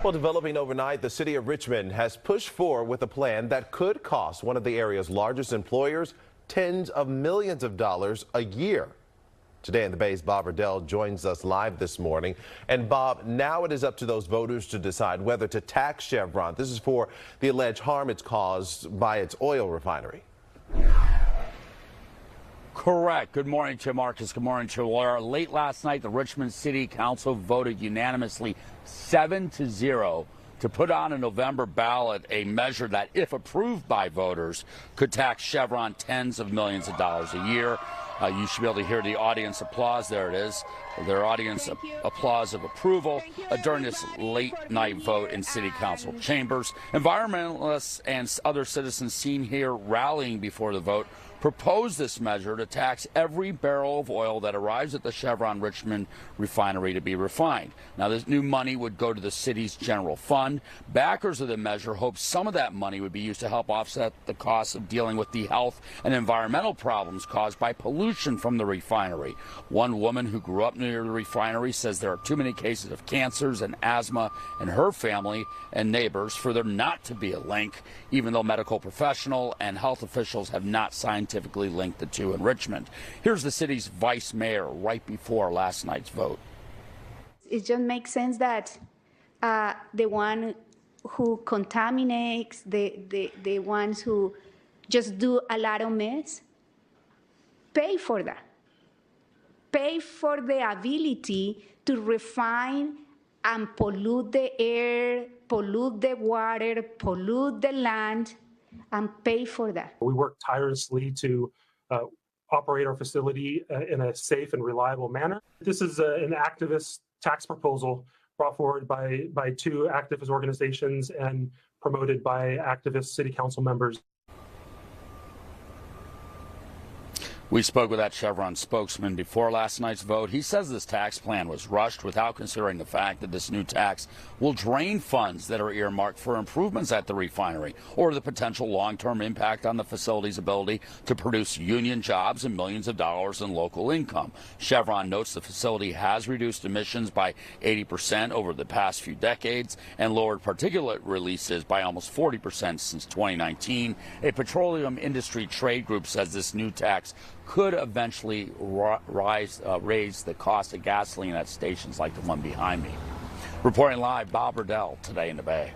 Well, developing overnight, the city of Richmond has pushed forward with a plan that could cost one of the area's largest employers tens of millions of dollars a year. Today in the Bay's Bob Redell joins us live this morning. And Bob, now it is up to those voters to decide whether to tax Chevron. This is for the alleged harm it's caused by its oil refinery. Correct. Good morning to Marcus. Good morning to Laura. Late last night, the Richmond City Council voted unanimously 7-0 to put on a November ballot a measure that, if approved by voters, could tax Chevron tens of millions of dollars a year. You should be able to hear the audience applause. There it is. Their audience applause of approval during this late night vote in city council chambers. Environmentalists and other citizens seen here rallying before the vote proposed this measure to tax every barrel of oil that arrives at the Chevron Richmond refinery to be refined. Now, this new money would go to the city's general fund. Backers of the measure hope some of that money would be used to help offset the costs of dealing with the health and environmental problems caused by pollution from the refinery. One woman who grew up near the refinery says there are too many cases of cancers and asthma in her family and neighbors for there not to be a link, even though medical professional and health officials have not scientifically linked the two in Richmond. Here's the city's vice mayor right before last night's vote. It just makes sense that the one who contaminates, the ones who just do a lot of mess, pay for that. Pay for the ability to refine and pollute the air, pollute the water, pollute the land, and pay for that. We work tirelessly to operate our facility in a safe and reliable manner. This is an activist tax proposal brought forward by two activist organizations and promoted by activist city council members. We spoke with that Chevron spokesman before last night's vote. He says this tax plan was rushed without considering the fact that this new tax will drain funds that are earmarked for improvements at the refinery or the potential long-term impact on the facility's ability to produce union jobs and millions of dollars in local income. Chevron notes the facility has reduced emissions by 80% over the past few decades and lowered particulate releases by almost 40% since 2019. A petroleum industry trade group says this new tax could eventually raise the cost of gasoline at stations like the one behind me. Reporting live, Bob Redell, today in the Bay.